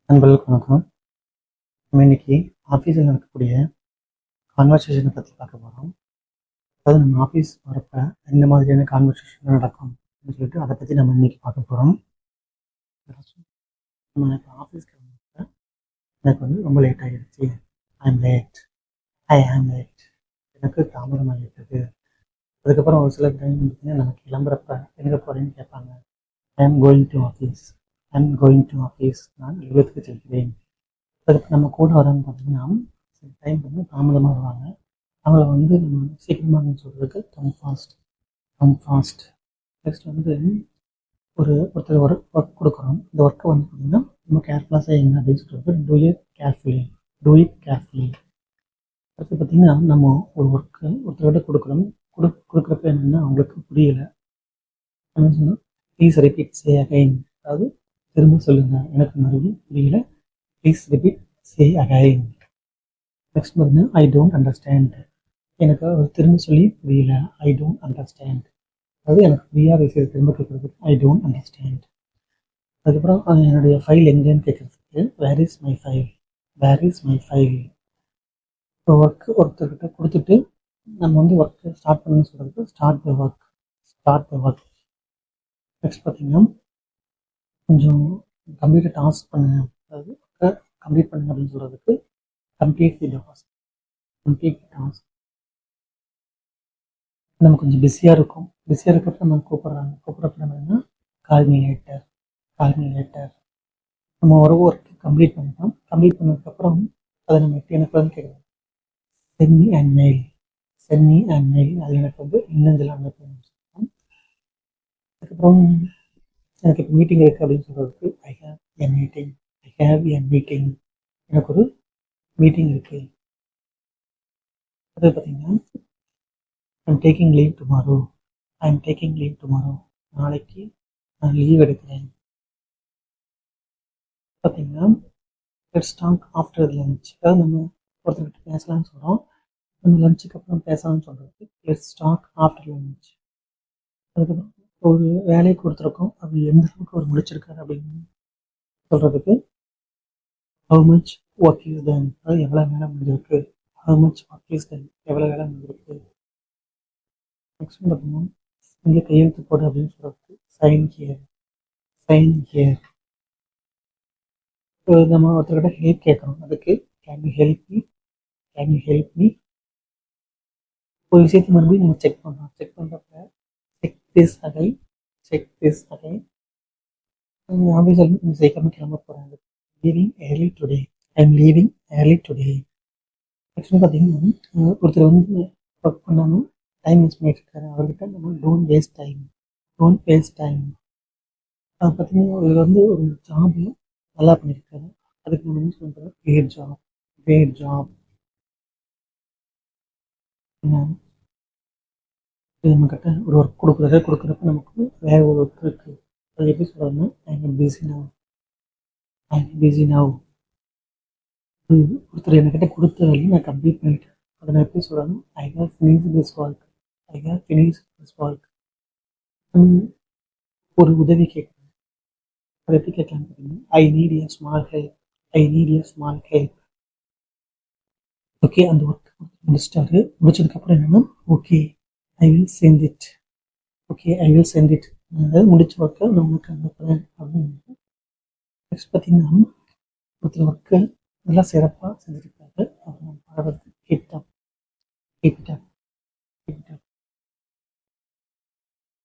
நண்பர்களுக்கு வணக்கம். நம்ம இன்னைக்கு ஆஃபீஸில் நடக்கக்கூடிய கான்வர்சேஷனை பற்றி பார்க்க போகிறோம். அதாவது நம்ம ஆஃபீஸ் வரப்ப எந்த மாதிரியான கான்வர்சேஷன் நடக்கும் அப்படின்னு சொல்லிட்டு அதை பற்றி நம்ம இன்னைக்கு பார்க்க போகிறோம். நம்ம இப்போ ஆஃபீஸ்க்கு வந்தப்ப எனக்கு ரொம்ப லேட் ஆகிடுச்சு. ஐ ஆம் லேட், எனக்கு தாமதமாகிட்டது. அதுக்கப்புறம் ஒரு சில டைம் பார்த்தீங்கன்னா நம்ம கிளம்புறப்ப எங்கே போகிறேன்னு கேட்பாங்க. ஐ ஆம் கோயிங் டு ஆஃபீஸ், நான் அலுவலகத்துக்கு செல்கிறேன். அதுக்கு நம்ம கூட வரவங்க பார்த்தீங்கன்னா சில டைம் தாமதமாக வருவாங்க. அவங்கள நம்ம சீக்கிரமாக சொல்கிறதுக்கு கம் ஃபாஸ்ட். நெக்ஸ்ட் ஒருத்தர் ஒர்க் கொடுக்குறோம். இந்த ஒர்க்கை பார்த்தீங்கன்னா ரொம்ப கேர்ஃபுல்லாக செய்யுங்க அப்படின்னு சொல்கிறது டூ இட் கேர்ஃபுல்லி. அடுத்து பார்த்தீங்கன்னா நம்ம ஒரு ஒர்க்கு ஒருத்தர்கிட்ட கொடுக்குறப்ப என்னென்னா அவங்களுக்கு புரியலை என்ன சொன்னால் ப்ளீஸ் ரிப்பீட் சே அகைன், அதாவது திரும்ப சொல்லுங்கள், எனக்கு மறுபடியும் புரியல, please repeat say again. Next பார்த்தீங்கன்னா ஐ டோன்ட் அண்டர்ஸ்டாண்ட், எனக்கு திரும்ப சொல்லி புரியல, ஐ டோன்ட் அண்டர்ஸ்டாண்ட், அதாவது எனக்கு புரியாத விஷயத்தை திரும்ப கேட்குறதுக்கு ஐ டோன்ட் அண்டர்ஸ்டாண்ட். அதுக்கப்புறம் என்னுடைய ஃபைல் எங்கேன்னு கேட்குறதுக்கு வேர் இஸ் மை ஃபைல். இப்போ ஒருத்தர்கிட்ட கொடுத்துட்டு நம்ம ஒர்க்கு ஸ்டார்ட் பண்ணணும்னு சொல்கிறதுக்கு ஸ்டார்ட் த ஒர்க். நெக்ஸ்ட் பார்த்தீங்கன்னா கொஞ்சம் கம்ப்ளீட்டாக டாஸ்க் பண்ணுங்க, அதாவது கம்ப்ளீட் பண்ணுங்க அப்படின்னு சொல்கிறதுக்கு கம்ப்ளீட் தி டாஸ்க். நம்ம கொஞ்சம் பிஸியாக இருக்கிறப்ப நம்ம கூப்பிட்றப்ப நம்ம என்ன கால் மீ லேட்டர். நம்ம ஒரு ஒர்க்கு கம்ப்ளீட் பண்ணதுக்கப்புறம் அதை நம்ம எனக்கு கேட்குறோம் சென்ட் மீ அண்ட் மெயில், அது எனக்கு இன்னஞ்சல் அனுப்பணும். அதுக்கப்புறம் எனக்கு இப்போ மீட்டிங் இருக்குது அப்படின்னு சொல்கிறதுக்கு ஐ ஹேவ் எ மீட்டிங், எனக்கு ஒரு மீட்டிங் இருக்குது. அது பார்த்தீங்கன்னா ஐம் டேக்கிங் லீவ் டுமாரோ, நாளைக்கு நான் லீவ் எடுக்கிறேன். பார்த்தீங்கன்னா லெட்ஸ் டாக் ஆஃப்டர் லஞ்ச், அதாவது நம்ம ஒருத்தர்கிட்ட பேசலாம்னு சொல்கிறோம், நம்ம லஞ்சுக்கு அப்புறம் பேசலாம்னு சொல்கிறதுக்கு லெட்ஸ் டாக் ஆஃப்டர் லஞ்ச். அதுக்கப்புறம் ஒரு வேலையை கொடுத்துருக்கோம், அப்படி எந்த அளவுக்கு அவர் முடிச்சிருக்காரு அப்படின்னு சொல்கிறதுக்கு how much work is done, அதாவது எவ்வளோ வேலை முடிஞ்சிருக்கு. எவ்வளோ வேலை முடிஞ்சிருக்கு. நெக்ஸ்ட் பார்த்தீங்கன்னா இங்கே கையெழுத்து போடு அப்படின்னு சொல்கிறதுக்கு சைன் ஹியர். இப்போ நம்ம ஒருத்தர்கிட்ட ஹெல்ப் கேட்குறோம், அதுக்கு கேன் யூ ஹெல்ப் மீ. ஒரு விஷயத்தை மறுபடியும் நம்ம செக் பண்ணுறப்ப செக் திஸ் அகைன். ஆஃபீஸில் கொஞ்சம் சீக்கிரமாக கிளம்ப போகிறாங்க. Leaving early today. ஆக்சுவலி பார்த்தீங்கன்னா ஒருத்தர் ஒர்க் பண்ணாமல் டைம் வேஸ்ட் பண்ணிட்டு இருக்காரு, அவர்கிட்ட நம்ம டோன்ட் வேஸ்ட் டைம். அது பார்த்தீங்கன்னா அவர் ஒரு ஜாப் நல்லா பண்ணியிருக்காரு, அதுக்கு நம்ம என்ன சொல்கிறோம் கிரேட் ஜாப். நம்மக்கிட்ட ஒரு ஒர்க் கொடுக்குறப்ப நமக்கு வேறு ஒரு ஒர்க் இருக்குது, அது எப்படி சொல்கிறோம்னா ஐ எம் பிஸி நவ். ஒருத்தர் என்கிட்ட கொடுத்த வேலையை நான் கம்ப்ளீட் பண்ணிட்டேன், அதை நான் எப்படி சொல்கிறேன்னா I have finished this work. ஒரு உதவி கேட்குறேன், அதை எப்படி கேட்கலான்னு பார்த்தீங்கன்னா I need a small help. Okay, அந்த ஒர்க் முடிச்சதுக்கப்புறம் என்னன்னா okay I will send it, அதாவது முடிச்ச ஒர்க்கை நான் உனக்கு அனுப்புகிறேன் அப்படின்னு. நெக்ஸ்ட் பார்த்தீங்கன்னா ஒருத்தர் ஒர்க்கை நல்லா சிறப்பாக செஞ்சுருக்காரு, அப்புறம் பாடுறது கீப் இட் அப்.